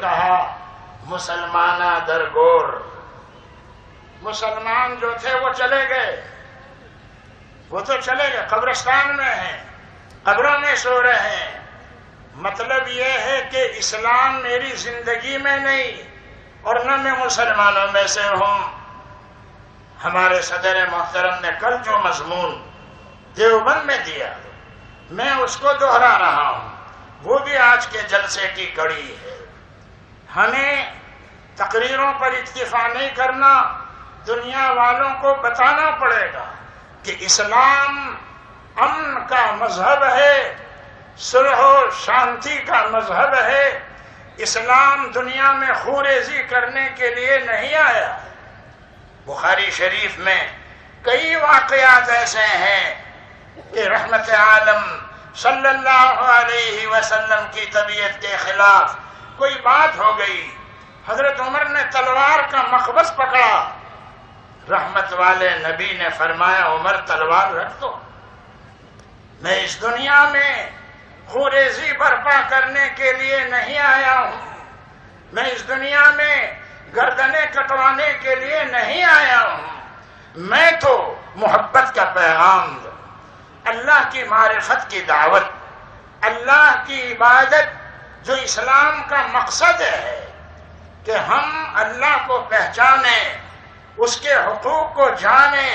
کہا مسلمانہ درگور، مسلمان جو تھے وہ چلے گئے، وہ تو چلے گئے، قبرستان میں ہیں، قبروں میں سو رہے ہیں۔ مطلب یہ ہے کہ اسلام میری زندگی میں نہیں اور نہ میں مسلمانوں میں سے ہوں۔ ہمارے صدر محترم نے کل جو مضمون دیوبند میں دیا میں اس کو دہرا رہا ہوں، وہ بھی آج کے جلسے کی کڑی ہے۔ ہمیں تقریروں پر اکتفا نہیں کرنا، دنیا والوں کو بتانا پڑے گا کہ اسلام امن کا مذہب ہے، صلح و شانتی کا مذہب ہے۔ اسلام دنیا میں خوریزی کرنے کے لیے نہیں آیا۔ بخاری شریف میں کئی واقعات ایسے ہیں کہ رحمت عالم صلی اللہ علیہ وسلم کی طبیعت کے خلاف کوئی بات ہو گئی، حضرت عمر نے تلوار کا مقبض پکڑا، رحمت والے نبی نے فرمایا عمر تلوار رکھ دو، میں اس دنیا میں خوریزی برپا کرنے کے لیے نہیں آیا ہوں، میں اس دنیا میں گردنیں کٹوانے کے لیے نہیں آیا ہوں، میں تو محبت کا پیغام دوں، اللہ کی معرفت کی دعوت، اللہ کی عبادت جو اسلام کا مقصد ہے کہ ہم اللہ کو پہچانیں، اس کے حقوق کو جانیں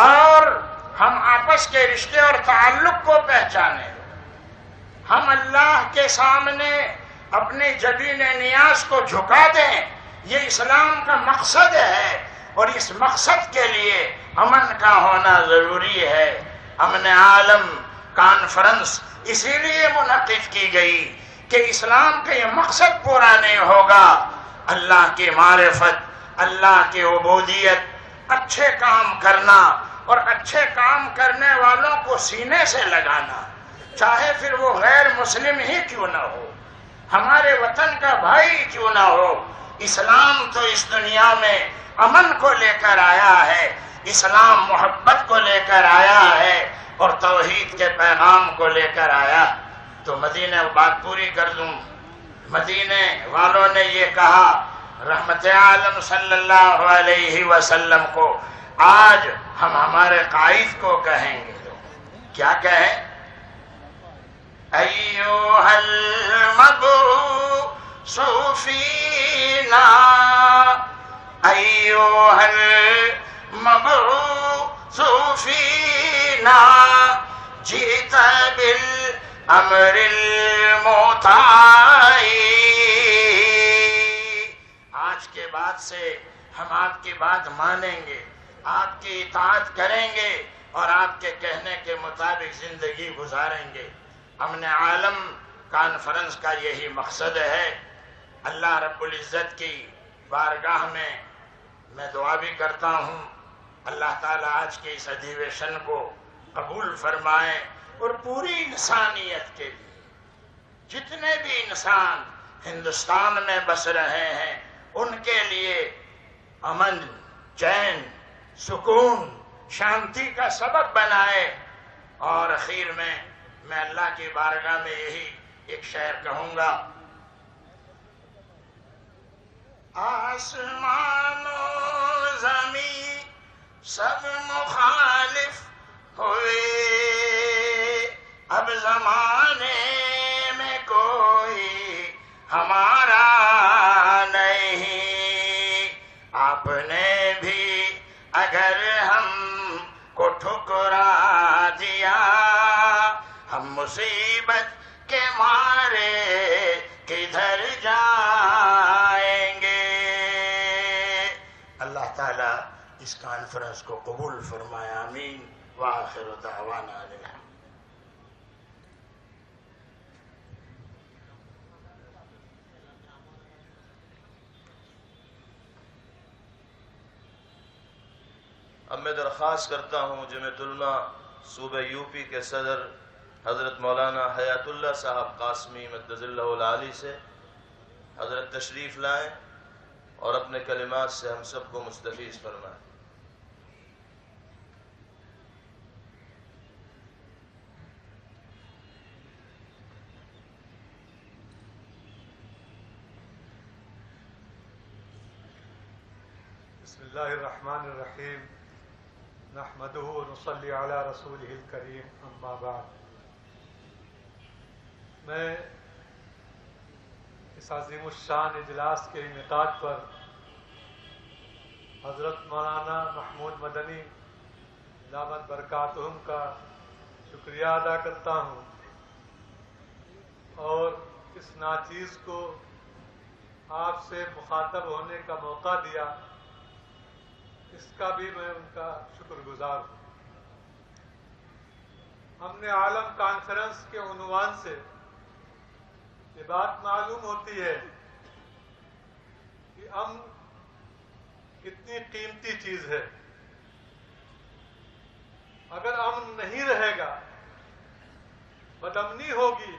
اور ہم آپس کے رشتے اور تعلق کو پہچانیں، ہم اللہ کے سامنے اپنی جبین نیاز کو جھکا دیں، یہ اسلام کا مقصد ہے اور اس مقصد کے لیے امن کا ہونا ضروری ہے۔ امن عالم کانفرنس اسی لیے منعقد کی گئی کہ اسلام کا یہ مقصد پورا نہیں ہوگا، اللہ کی معرفت، اللہ کی عبودیت، اچھے کام کرنا اور اچھے کام کرنے والوں کو سینے سے لگانا، چاہے پھر وہ غیر مسلم ہی کیوں نہ ہو، ہمارے وطن کا بھائی کیوں نہ ہو۔ اسلام تو اس دنیا میں امن کو لے کر آیا ہے، اسلام محبت کو لے کر آیا ہے اور توحید کے پیغام کو لے کر آیا۔ تو مدینہ بات پوری کر دوں، مدینے والوں نے یہ کہا رحمت عالم صلی اللہ علیہ وسلم کو، آج ہم ہمارے قائد کو کہیں گے، کیا کہیں؟ ایوہ المبعوث فینا، ایوہ المبعوث فینا، جیت بالامر المطاع۔ آج کے بعد سے ہم آپ کی بات مانیں گے، آپ کی اطاعت کریں گے اور آپ کے کہنے کے مطابق زندگی گزاریں گے۔ امن عالم کانفرنس کا یہی مقصد ہے۔ اللہ رب العزت کی بارگاہ میں دعا بھی کرتا ہوں، اللہ تعالیٰ آج کے اس ادھیویشن کو قبول فرمائے اور پوری انسانیت کے لیے جتنے بھی انسان ہندوستان میں بس رہے ہیں ان کے لیے امن، چین، سکون، شانتی کا سبب بنائے۔ اور اخیر میں اللہ کی بارگاہ میں یہی ایک شعر کہوں گا، آسمان و زمین سب مخالف ہوئے، اب زمانے میں کوئی ہمارا نہیں، آپ نے بھی اگر ہم کو ٹھکرا دیا، ہم مصیبت کے مارے کدھر جائیں گے۔ اللہ تعالیٰ اس کانفرنس کو قبول فرمائے، آمین، وآخر دعوانا الحمد۔ اب میں درخواست کرتا ہوں جمعیت علماء صوبہ یوپی کے صدر حضرت مولانا حیات اللہ صاحب قاسمی مدد اللہ العالی سے حضرت تشریف لائیں اور اپنے کلمات سے ہم سب کو مستفیض فرمائیں۔ بسم اللہ الرحمن الرحیم نحمدہ ونصلی علی رسولہ الکریم اما بعد. میں اس عظیم الشان اجلاس کے انعقاد پر حضرت مولانا محمود مدنی دامت برکاتہم کا شکریہ ادا کرتا ہوں اور اس ناچیز کو آپ سے مخاطب ہونے کا موقع دیا، اس کا بھی میں ان کا شکر گزار ہوں. ہم نے عالم کانفرنس کے عنوان سے یہ بات معلوم ہوتی ہے کہ امن کتنی قیمتی چیز ہے. اگر امن نہیں رہے گا، بدامنی ہوگی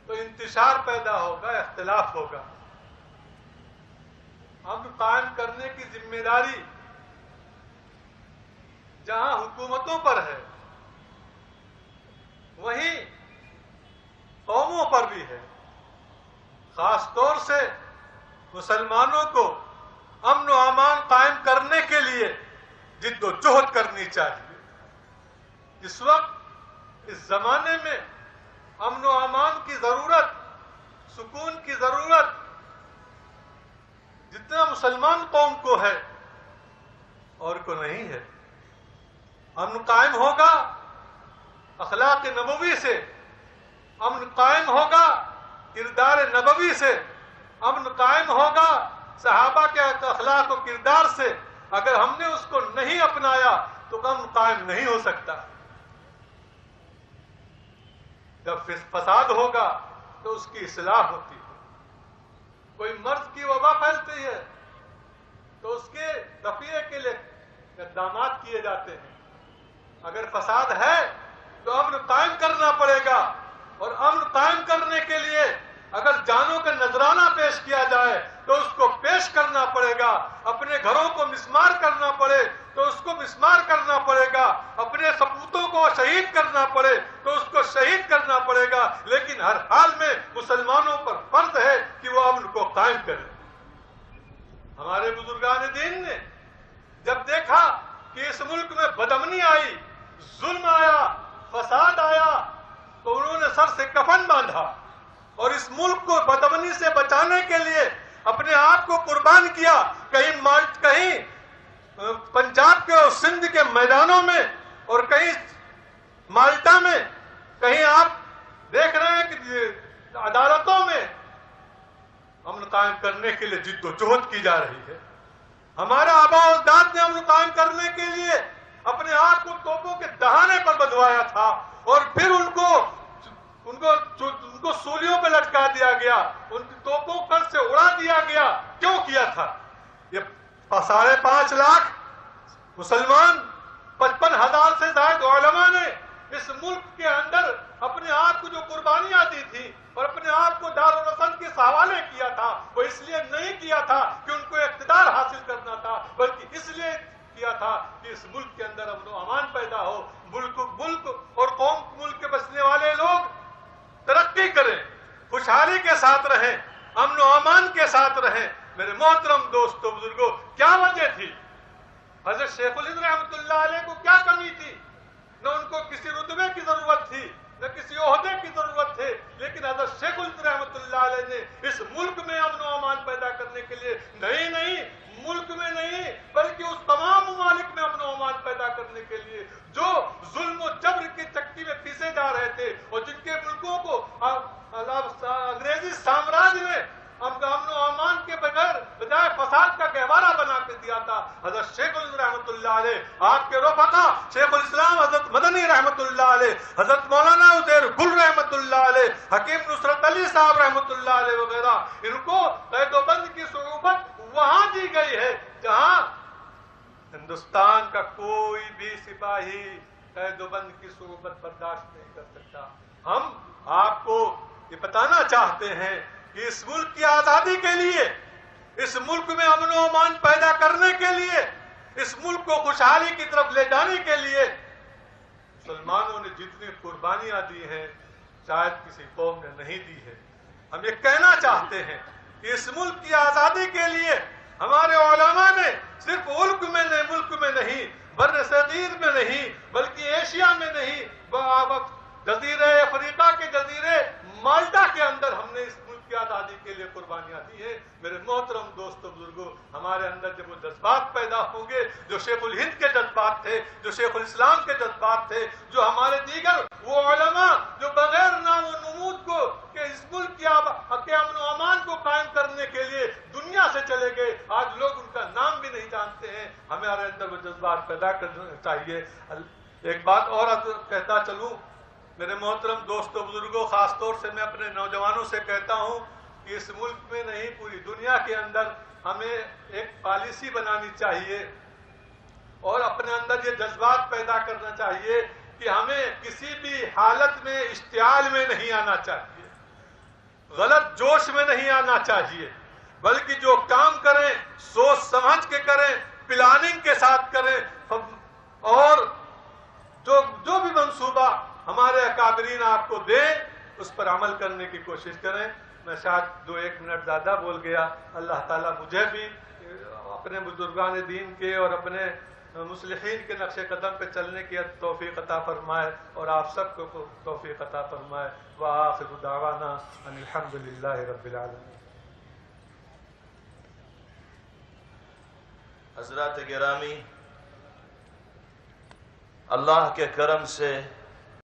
تو انتشار پیدا ہوگا، اختلاف ہوگا. امن قائم کرنے کی ذمہ داری جہاں حکومتوں پر ہے وہیں قوموں پر بھی ہے. خاص طور سے مسلمانوں کو امن و امان قائم کرنے کے لیے جد و جہد کرنی چاہیے. اس وقت اس زمانے میں امن و امان کی ضرورت، سکون کی ضرورت جتنا مسلمان قوم کو ہے اور کو نہیں ہے. امن قائم ہوگا اخلاق نبوی سے، امن قائم ہوگا کردار نبوی سے، امن قائم ہوگا صحابہ کے اخلاق و کردار سے. اگر ہم نے اس کو نہیں اپنایا تو امن قائم نہیں ہو سکتا. جب فساد ہوگا تو اس کی اصلاح ہوتی ہے. کوئی مرض کی وبا پھیلتی ہے تو اس کے تفریح کے لیے اقدامات کیے جاتے ہیں. اگر فساد ہے تو امن قائم کرنا پڑے گا، اور امن قائم کرنے کے لیے اگر جانوں کا نذرانہ پیش کیا جائے تو اس کو پیش کرنا پڑے گا. اپنے گھروں کو مسمار کرنا پڑے تو اس کو مسمار کرنا پڑے گا. اپنے سپوتوں کو شہید کرنا پڑے تو اس کو شہید کرنا پڑے گا. لیکن ہر حال میں مسلمانوں پر فرض ہے کہ وہ امن کو قائم کریں. ہمارے بزرگان دین نے جب دیکھا کہ اس ملک میں بدامنی آئی، ظلم آیا، فساد آیا، تو انہوں نے سر سے کفن باندھا اور اس ملک کو بدامنی سے بچانے کے لیے اپنے آپ کو قربان کیا. کہیں پنجاب کے اور سندھ کے میدانوں میں اور کہیں مالٹا میں، کہیں آپ دیکھ رہے ہیں کہ عدالتوں میں امن قائم کرنے کے لیے جد و جہد کی جا رہی ہے. ہمارا آبا و اجداد نے امن قائم کرنے کے لیے اپنے آپ کو توپوں کے دہانے پر بدوایا تھا اور پھر ان کو سولیوں پہ لٹکا دیا گیا، ان کی توپوں پر سے اڑا دیا گیا. کیوں کیا تھا؟ یہ 5.5 لاکھ مسلمان، 55,000 سے زائد علماء نے اس ملک کے اندر اپنے آپ کو جو قربانیاں دی تھی اور اپنے آپ کو دارالوطن کے حوالے کیا تھا، وہ اس لیے نہیں کیا تھا کہ ان کو اقتدار حاصل کرنا تھا، بلکہ اس لیے کیا تھا کہ اس ملک کے اندر امن و امان پیدا ہو، ملک اور قوم ملک کے بسنے والے لوگ ترقی کریں، خوشحالی کے ساتھ رہیں، امن و امان کے ساتھ رہیں. میرے محترم دوستو، بزرگوں، کیا وجہ تھی؟ حضرت شیخ الہند رحمۃ اللہ علیہ کو کیا کمی تھی؟ نہ ان کو کسی رتبے کی ضرورت تھی، نہ کسی عہدے کی ضرورت تھی، لیکن حضرت شیخ الہند رحمۃ اللہ علیہ نے اس ملک میں امن و امان پیدا کرنے کے لیے نہیں ملک میں نہیں بلکہ اس تمام ممالک میں امن و امان پیدا کرنے کے لیے جو ظلم و جبر کی چکی میں پیسے جا رہے تھے اور جن کے ملکوں کو انگریزی سامراج میں امن و امان کے بجائے فساد کا گہوارہ بنا کے دیا تھا، حضرت شیخ الہند رحمۃ اللہ علیہ، آپ کے رفقا شیخ الاسلام حضرت مدنی رحمۃ اللہ علیہ، حضرت مولانا عزیر گل رحمۃ اللہ علیہ، حکیم نصرت علی صاحب رحمۃ اللہ علیہ وغیرہ، ان کو قید و بند کی صعوبت وہاں دی گئی ہے جہاں ہندوستان کا کوئی بھی سپاہی قید و بند کی صعوبت برداشت نہیں کر سکتا. ہم آپ کو یہ بتانا چاہتے ہیں کہ اس ملک کی آزادی کے لیے، اس ملک میں امن و امان پیدا کرنے کے لیے، اس ملک کو خوشحالی کی طرف لے جانے کے لیے مسلمانوں نے جتنی قربانیاں دی ہیں شاید کسی قوم نے نہیں دی ہے. ہم یہ کہنا چاہتے ہیں کہ اس ملک کی آزادی کے لیے ہمارے علماء نے صرف ملک میں نہیں، بر صغیر میں نہیں، بلکہ ایشیا میں نہیں، جزیرہ افریقہ کے جزیرے مالٹا کے اندر ہم نے اس ملک کی آزادی کے لیے قربانیاں دی ہیں۔ میرے محترم دوستو بزرگوں، ہمارے اندر جب وہ جذبات پیدا ہوں گے جو شیخ الہند کے جذبات تھے، جو شیخ الاسلام کے جذبات تھے، جو ہمارے دیگر وہ علماء جو بغیر نام و نمود کو کہ اس ملک کے امن و امان کو قائم کرنے کے لیے دنیا سے چلے گئے، آج لوگ ان کا نام بھی نہیں جانتے ہیں۔ ہمارے اندر وہ جذبات پیدا کرنا چاہیے۔ ایک بات اور کہتا چلوں، میرے محترم دوستو بزرگوں، خاص طور سے میں اپنے نوجوانوں سے کہتا ہوں کہ اس ملک میں نہیں پوری دنیا کے اندر ہمیں ایک پالیسی بنانی چاہیے اور اپنے اندر یہ جذبات پیدا کرنا چاہیے کہ ہمیں کسی بھی حالت میں اشتعال میں نہیں آنا چاہیے، غلط جوش میں نہیں آنا چاہیے، بلکہ جو کام کریں سوچ سمجھ کے کریں، پلاننگ کے ساتھ کریں، اور جو بھی منصوبہ ہمارے اکابرین آپ کو دیں اس پر عمل کرنے کی کوشش کریں۔ میں شاید 2-1 منٹ زیادہ بول گیا۔ اللہ تعالیٰ مجھے بھی اپنے بزرگان دین کے اور اپنے مصلحین کے نقش قدم پہ چلنے کی توفیق عطا فرمائے اور آپ سب کو توفیق عطا فرمائے۔ وآخر دعوانا ان الحمد للہ رب العالمین۔ حضرات گرامی، اللہ کے کرم سے